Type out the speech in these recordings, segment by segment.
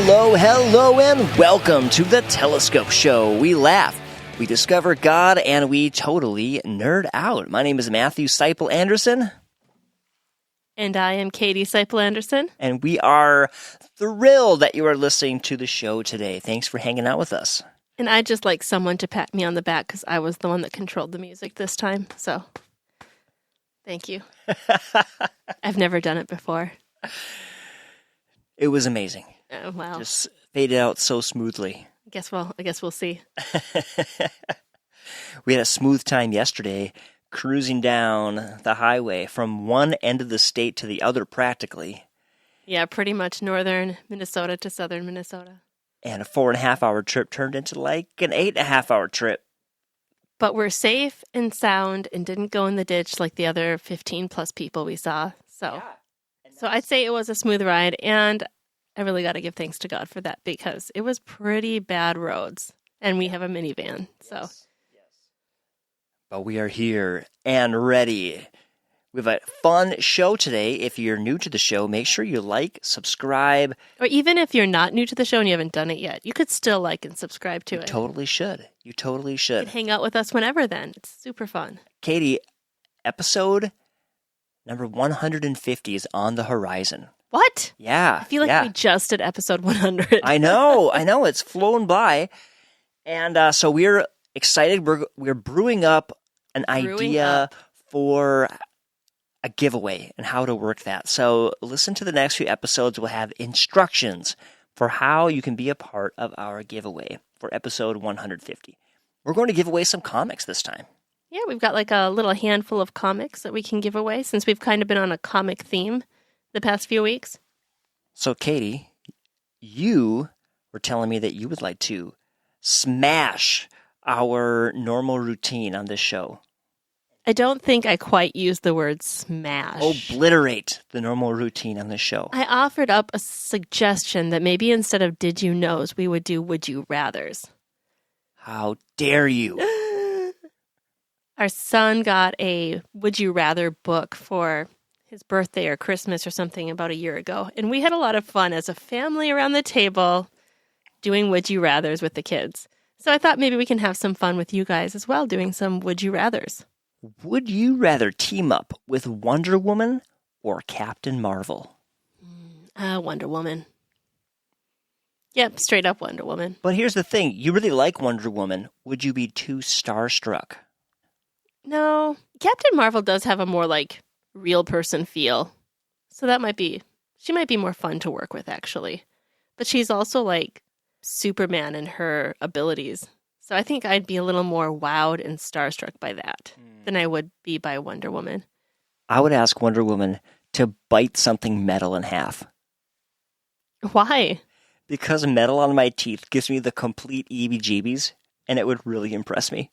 Hello, and welcome to the Telescope Show. We laugh, we discover God, and we totally nerd out. My name is Matthew Seipel Anderson. And I am Katie Seipel Anderson. And we are thrilled that you are listening to the show today. Thanks for hanging out with us. And I'd just like someone to pat me on the back because I was the one that controlled the music this time. So, thank you. I've never done it before. It was amazing. Oh, wow. Just faded out so smoothly. I guess we'll see. We had a smooth time yesterday cruising down the highway from one end of the state to the other practically. Yeah, pretty much northern Minnesota to southern Minnesota. And a 4.5-hour trip turned into like an 8.5-hour trip. But we're safe and sound and didn't go in the ditch like the other 15 plus people we saw. So I'd say it was a smooth ride, and I really got to give thanks to God for that because it was pretty bad roads, and we have a minivan. So, yes. But we are here and ready. We have a fun show today. If you're new to the show, make sure you like, subscribe. Or even if you're not new to the show and you haven't done it yet, you could still like and subscribe to it. You totally should. You can hang out with us whenever then. It's super fun. Katie, episode number 150 is on the horizon. What? Yeah. I feel like we just did episode 100. I know. It's flown by. And so we're excited. We're brewing up an idea for a giveaway and how to work that. So listen to the next few episodes. We'll have instructions for how you can be a part of our giveaway for episode 150. We're going to give away some comics this time. Yeah, we've got like a little handful of comics that we can give away since we've kind of been on a comic theme the past few weeks. So Katie, you were telling me that you would like to smash our normal routine on this show. I don't think I quite used the word smash. Obliterate the normal routine on this show. I offered up a suggestion that maybe instead of Did You Knows, we would do Would You Rathers. How dare you? Our son got a Would You Rather book for his birthday or Christmas or something about a year ago. And we had a lot of fun as a family around the table doing Would You Rathers with the kids. So I thought maybe we can have some fun with you guys as well, doing some Would You Rathers. Would you rather team up with Wonder Woman or Captain Marvel? Wonder Woman. Yep, straight up Wonder Woman. But here's the thing. You really like Wonder Woman. Would you be too starstruck? No. Captain Marvel does have a more, like, real person feel. So she might be more fun to work with, actually. But she's also, like, Superman in her abilities. So I think I'd be a little more wowed and starstruck by that than I would be by Wonder Woman. I would ask Wonder Woman to bite something metal in half. Why? Because metal on my teeth gives me the complete EBGBs, and it would really impress me.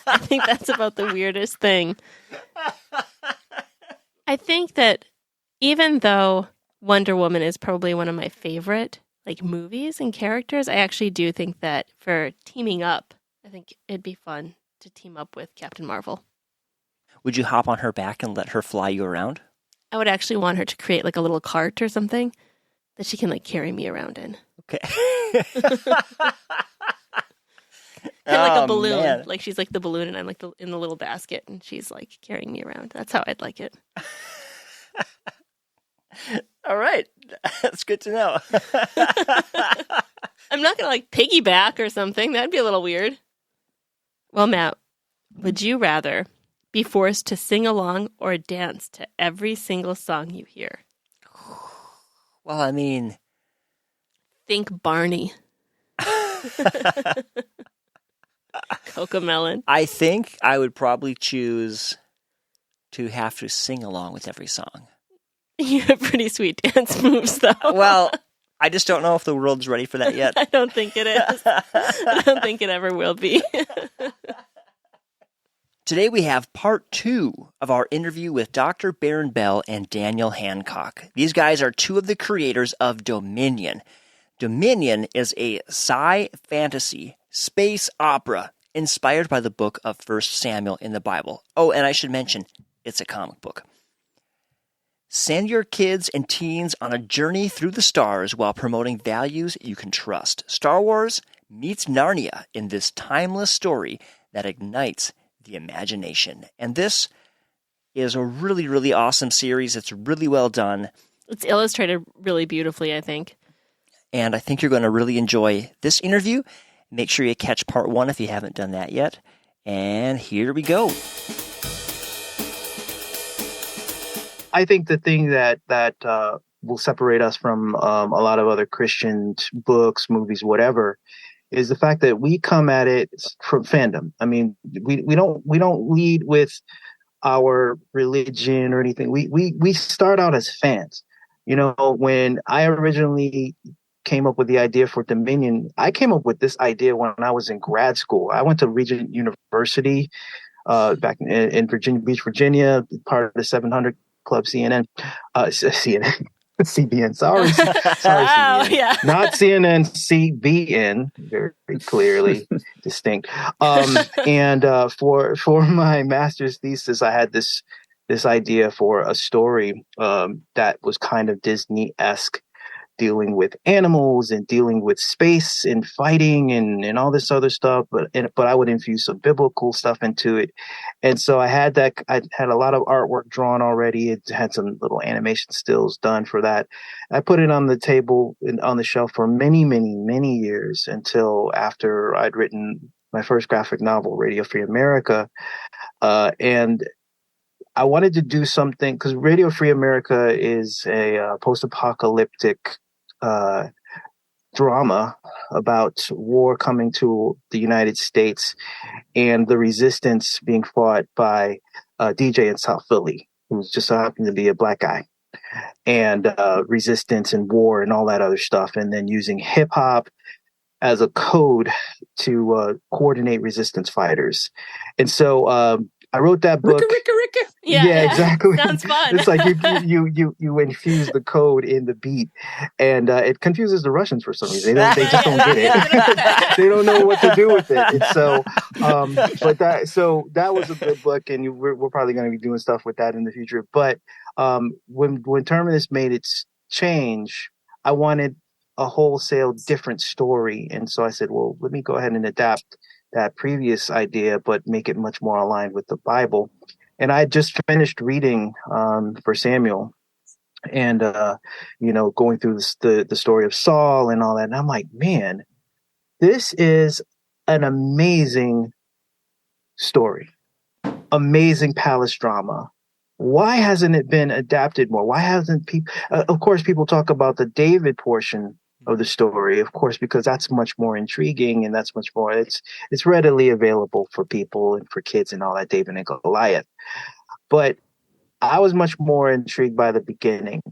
I think that's about the weirdest thing. I think that even though Wonder Woman is probably one of my favorite movies and characters, I actually do think that for teaming up, I think it'd be fun to team up with Captain Marvel. Would you hop on her back and let her fly you around? I would actually want her to create like a little cart or something that she can like carry me around in. Okay. Like a balloon. Man. Like she's like the balloon and I'm like in the little basket and she's like carrying me around. That's how I'd like it. All right. That's good to know. I'm not going to like piggyback or something. That'd be a little weird. Well, Matt, would you rather be forced to sing along or dance to every single song you hear? Well, I mean... Think Barney. Cocomelon. I think I would probably choose to have to sing along with every song. You have pretty sweet dance moves, though. Well, I just don't know if the world's ready for that yet. I don't think it is. I don't think it ever will be. Today we have part 2 of our interview with Dr. Baron Bell and Daniel Hancock. These guys are two of the creators of Dominion. Dominion is a sci fantasy space opera inspired by the book of 1 Samuel in the Bible. Oh, and I should mention, it's a comic book. Send your kids and teens on a journey through the stars while promoting values you can trust. Star Wars meets Narnia in this timeless story that ignites the imagination. And this is a really, really awesome series. It's really well done. It's illustrated really beautifully, I think. And I think you're going to really enjoy this interview. Make sure you catch part 1 if you haven't done that yet. And here we go. I think the thing that will separate us from a lot of other Christian books, movies, whatever, is the fact that we come at it from fandom. I mean, we don't lead with our religion or anything. We start out as fans. You know, when I originally came up with the idea for Dominion, I came up with this idea when I was in grad school. I went to Regent University back in Virginia Beach, Virginia, part of the 700 Club CNN, CNN, CBN. Sorry, Wow, CBN. yeah. Not CNN, CBN. Very clearly distinct. And for my master's thesis, I had this idea for a story that was kind of Disney-esque, dealing with animals and dealing with space and fighting and all this other stuff, but I would infuse some biblical stuff into it. And so I had a lot of artwork drawn already. It had some little animation stills done for that. I put it on the table on the shelf for many, many, many years until after I'd written my first graphic novel, Radio Free America. And I wanted to do something because Radio Free America is a post-apocalyptic drama about war coming to the United States and the resistance being fought by a DJ in South Philly, who just so happened to be a black guy, and resistance and war and all that other stuff, and then using hip hop as a code to coordinate resistance fighters. And so I wrote that book. Ricka. Yeah, exactly. Sounds fun. It's like you infuse the code in the beat, and it confuses the Russians for some reason. They just don't get it. They don't know what to do with it. And so, that was a good book, and we're probably going to be doing stuff with that in the future. But when Terminus made its change, I wanted a wholesale different story, and so I said, well, let me go ahead and adapt that previous idea, but make it much more aligned with the Bible. And I just finished reading for Samuel, and going through the story of Saul and all that. And I'm like, man, this is an amazing story, amazing palace drama. Why hasn't it been adapted more? Why hasn't people? Of course, people talk about the David portion of the story, of course, because that's much more intriguing and that's much more, it's readily available for people and for kids and all that, David and Goliath. But I was much more intrigued by the beginning,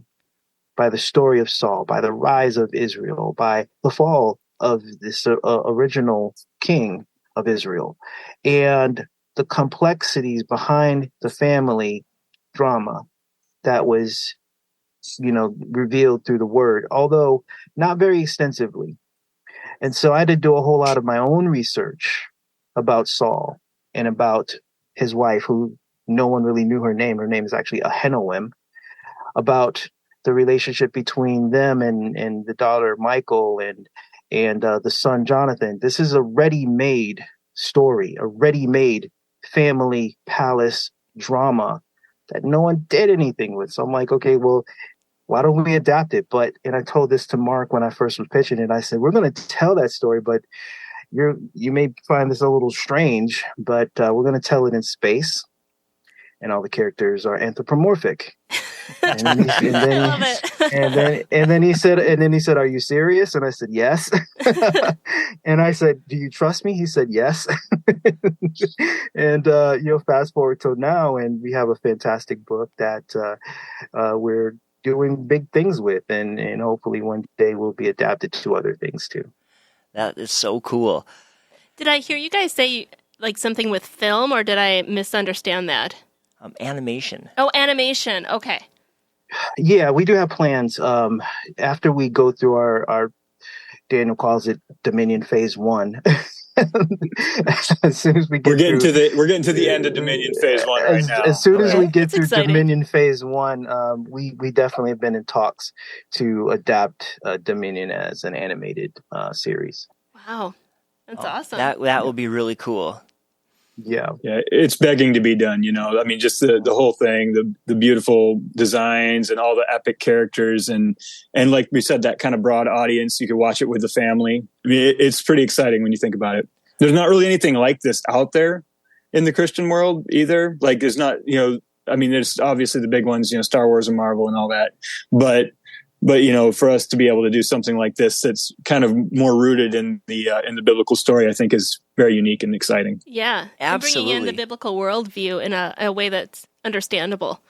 by the story of Saul, by the rise of Israel, by the fall of this original king of Israel, and the complexities behind the family drama that was revealed through the word, although not very extensively. And so I had to do a whole lot of my own research about Saul and about his wife, who no one really knew her name. Her name is actually Ahinoam, about the relationship between them and the daughter Michael and the son Jonathan. This is a ready-made story, a ready-made family palace drama that no one did anything with. So I'm like, okay, well, why don't we adapt it? And I told this to Mark when I first was pitching it. I said, we're going to tell that story, but you may find this a little strange, but we're going to tell it in space, and all the characters are anthropomorphic. And then he said, "Are you serious?" And I said, "Yes." And I said, "Do you trust me?" He said, "Yes." And fast forward till now, and we have a fantastic book that we're doing big things with, and hopefully one day will be adapted to other things too. That is so cool. Did I hear you guys say like something with film, or did I misunderstand that? Animation. Oh, animation. Okay. Yeah, we do have plans. After we go through our Daniel calls it Dominion Phase 1, as soon as we get we're getting to the end of Dominion Phase 1 right now. As soon as we get That's through exciting. Dominion Phase 1, we definitely have been in talks to adapt Dominion as an animated series. Wow. That's awesome. That will be really cool. Yeah, it's begging to be done. I mean, just the whole thing, the beautiful designs and all the epic characters, and like we said, that kind of broad audience. You could watch it with the family. I mean, it's pretty exciting when you think about it. There's not really anything like this out there in the Christian world either. Like, there's not, I mean, there's obviously the big ones, Star Wars and Marvel and all that, but for us to be able to do something like this that's kind of more rooted in the biblical story, I think is very unique and exciting. Yeah, absolutely. And bringing in the biblical worldview in a way that's understandable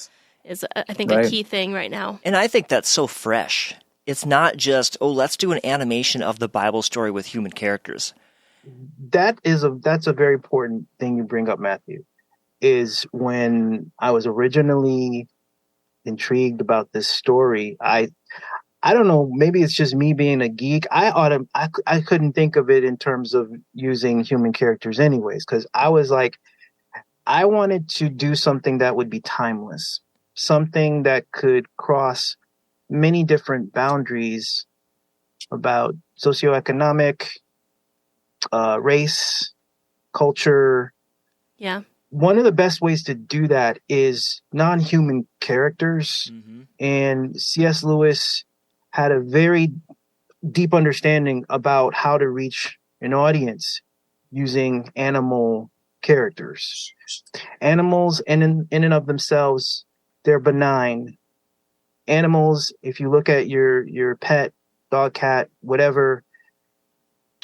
is, I think, right. a key thing right now. And I think that's so fresh. It's not just, let's do an animation of the Bible story with human characters. That's a very important thing you bring up, Matthew. Is when I was originally intrigued about this story, I don't know, maybe it's just me being a geek. I couldn't think of it in terms of using human characters anyways, because I was like, I wanted to do something that would be timeless, something that could cross many different boundaries about socioeconomic, race, culture. Yeah. One of the best ways to do that is non-human characters. Mm-hmm. And C.S. Lewis had a very deep understanding about how to reach an audience using animal characters. Animals, in and of themselves, they're benign. Animals, if you look at your pet, dog, cat, whatever,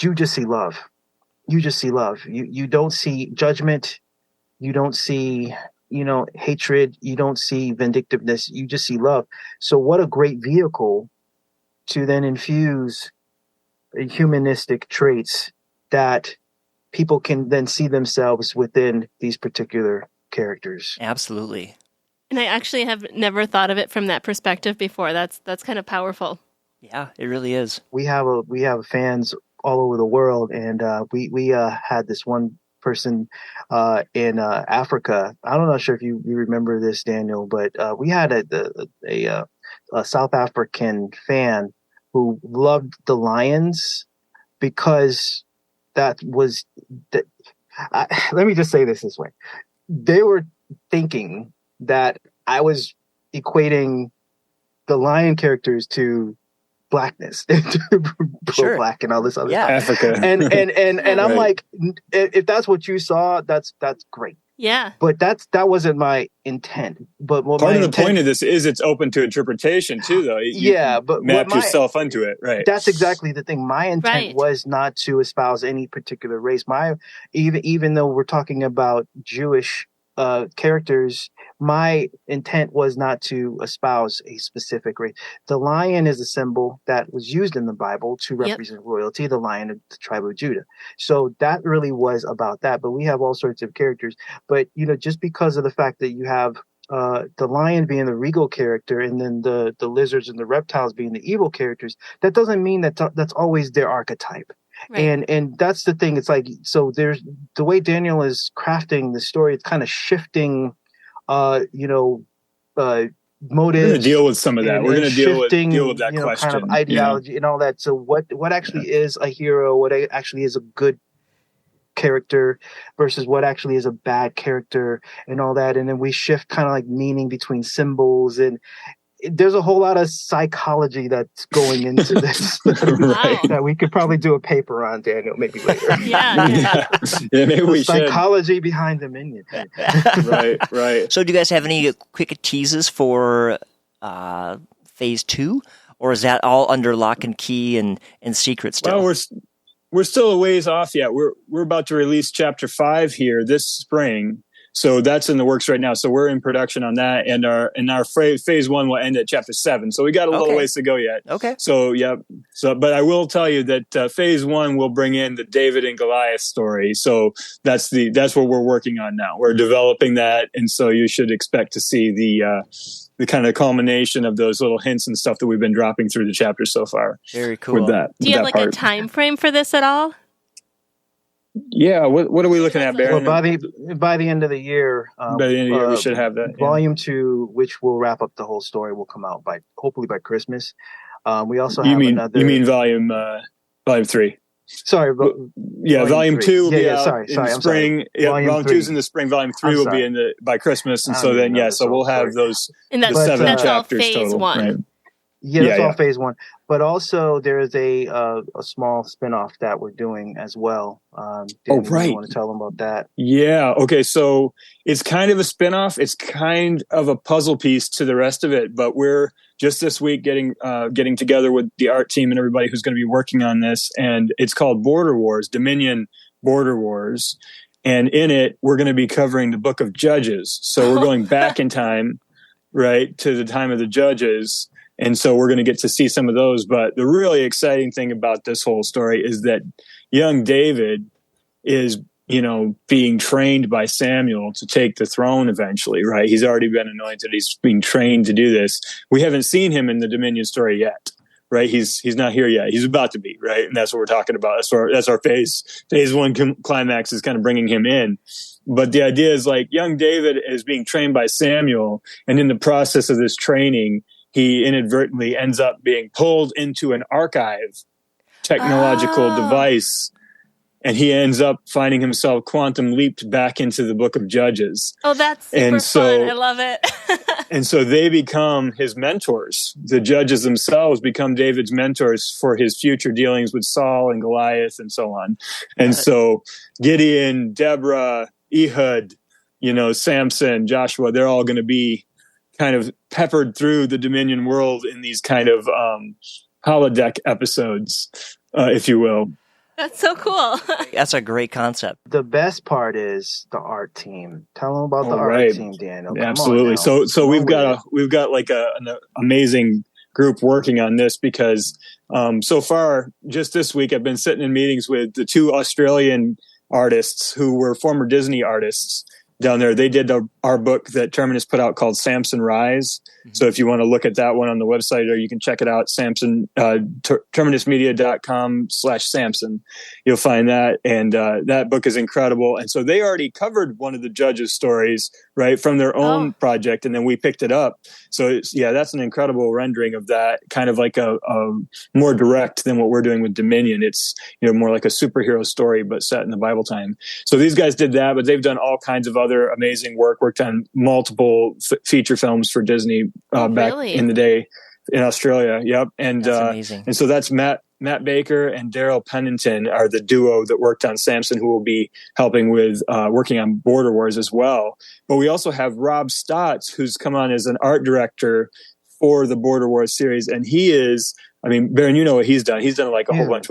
you just see love. You just see love. You don't see judgment. You don't see, hatred. You don't see vindictiveness. You just see love. So what a great vehicle to then infuse humanistic traits that people can then see themselves within these particular characters. Absolutely. And I actually have never thought of it from that perspective before. That's kind of powerful. Yeah, it really is. We have fans all over the world, and we had this one person in Africa. I'm not sure if you remember this, Daniel, but we had a South African fan who loved the Lions because let me just say this way. They were thinking that I was equating the lion characters to blackness, Sure. black and all this other Yeah. stuff. Africa. And I'm like, if that's what you saw, that's great. Yeah. But that wasn't my intent. But part of the point of this is it's open to interpretation too, though. You but map yourself onto it, right? That's exactly the thing. My intent was not to espouse any particular race. Even though we're talking about Jewish characters, my intent was not to espouse a specific race. The lion is a symbol that was used in the Bible to represent royalty, the lion of the tribe of Judah. So that really was about that. But we have all sorts of characters. But, just because of the fact that you have the lion being the regal character and then the lizards and the reptiles being the evil characters, that doesn't mean that's always their archetype. Right. And that's the thing. It's like, so there's the way Daniel is crafting the story. It's kind of shifting, motives. We're going to deal with some of that. We're going to deal with that question, kind of ideology and all that. So what actually is a hero? What actually is a good character versus what actually is a bad character and all that. And then we shift kind of like meaning between symbols, and there's a whole lot of psychology that's going into this that we could probably do a paper on, Daniel, maybe later. Yeah, maybe we should. Psychology behind Dominion. Right. So do you guys have any quick teases for phase 2? Or is that all under lock and key and secret still? Well, we're still a ways off yet. We're about to release chapter 5 here this spring. So that's in the works right now. So we're in production on that, and our phase 1 will end at chapter 7. So we got a little ways to go yet. Okay. So yeah. But I will tell you that phase 1 will bring in the David and Goliath story. So that's what we're working on now. We're developing that, and so you should expect to see the kind of culmination of those little hints and stuff that we've been dropping through the chapters so far. Very cool. With that, do you have like a time frame for this at all? Yeah, what are we looking at, Baron? Well, by the end of the year, by the end of the year, we should have that. Volume 2, which will wrap up the whole story, will come out hopefully by Christmas. We also You have mean volume 3? Sorry, volume 2 will be out sorry, in the spring. Yeah, volume 2 is in the spring. Volume 3 will be by Christmas, and so then so we'll have those. And that's 7 chapters phase total. 1. Right? Yeah, that's all phase 1. But also there is a small spinoff that we're doing as well. Right. You want to tell them about that? Yeah. Okay. So it's kind of a spinoff. It's kind of a puzzle piece to the rest of it. But we're just this week getting together with the art team and everybody who's going to be working on this, and it's called Border Wars, Dominion Border Wars. And in it, we're going to be covering the Book of Judges. So we're going back in time, right, to the time of the judges. And so we're going to get to see some of those. But the really exciting thing about this whole story is that young David is, being trained by Samuel to take the throne eventually, right? He's already been anointed. He's being trained to do this. We haven't seen him in the Dominion story yet, right? He's not here yet. He's about to be, right? And that's what we're talking about. That's our phase 1 climax is kind of bringing him in. But the idea is like young David is being trained by Samuel. And in the process of this training, he inadvertently ends up being pulled into an archive technological device, and he ends up finding himself quantum leaped back into the Book of Judges. Oh, that's super fun. I love it. And so they become his mentors. The judges themselves become David's mentors for his future dealings with Saul and Goliath and so on. And so Gideon, Deborah, Ehud, Samson, Joshua, they're all going to be kind of peppered through the Dominion world in these kind of holodeck episodes, if you will. That's so cool. That's a great concept. The best part is the art team. Tell them about the art team, Daniel. Come Absolutely. So we've got like an amazing group working on this because so far, just this week, I've been sitting in meetings with the 2 Australian artists who were former Disney artists down there. They did our book that Terminus put out called Samson Rise. Mm-hmm. So if you want to look at that one on the website, or you can check it out, terminusmedia.com/Samson. You'll find that. And that book is incredible. And so they already covered one of the judges' stories, right, from their own project. And then we picked it up. So that's an incredible rendering of that, kind of like a more direct than what we're doing with Dominion. It's, more like a superhero story, but set in the Bible time. So these guys did that, but they've done all kinds of other amazing worked on multiple feature films for Disney back in the day in Australia. Yep. And that's amazing. And so that's Matt Baker and Daryl Pennington are the duo that worked on Samson, who will be helping with working on Border Wars as well. But we also have Rob Stotts, who's come on as an art director for the Border Wars series. And he is, Baron, you know what he's done. He's done like a whole bunch.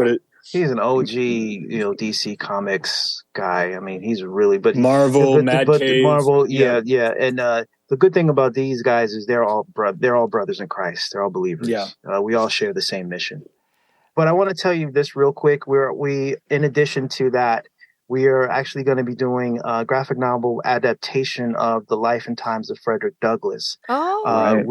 He's an OG, DC Comics guy. He's really, but Marvel, Mad Cave. Marvel, yeah. And the good thing about these guys is they're all brothers in Christ. They're all believers. Yeah. We all share the same mission. But I want to tell you this real quick. We in addition to that, we are actually going to be doing a graphic novel adaptation of the life and times of Frederick Douglass. Oh,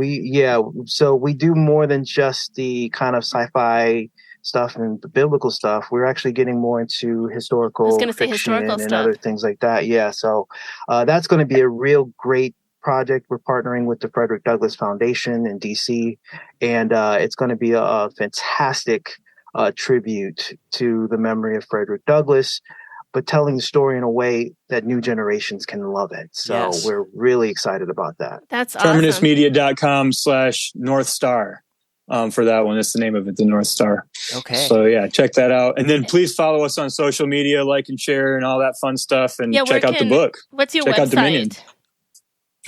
So we do more than just the kind of sci-fi stuff and the biblical stuff. We're actually getting more into historical fiction and other things like that. Yeah. So that's going to be a real great project. We're partnering with the Frederick Douglass Foundation in DC, and it's going to be a fantastic tribute to the memory of Frederick Douglass, but telling the story in a way that new generations can love it. So we're really excited about that. That's awesome. Terminusmedia.com/North Star. For that one, that's the name of it, the North Star. Okay. So check that out, and then please follow us on social media, like and share, and all that fun stuff, and check out the book. What's your check website? Out Dominion.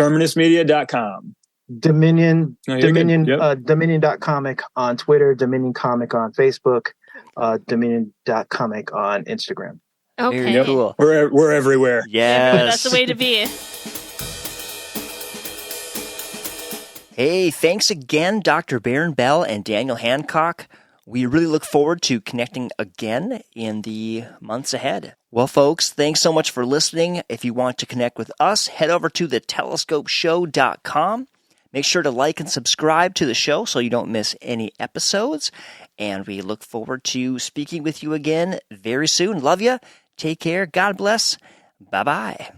Terminusmedia.com. Dominion.comic on Twitter, Dominion Comic on Facebook, Dominion.comic on Instagram. Okay. Very cool. We're everywhere. Yes. That's the way to be. Hey, thanks again, Dr. Baron Bell and Daniel Hancock. We really look forward to connecting again in the months ahead. Well, folks, thanks so much for listening. If you want to connect with us, head over to thetelescopeshow.com. Make sure to like and subscribe to the show so you don't miss any episodes. And we look forward to speaking with you again very soon. Love you. Take care. God bless. Bye-bye.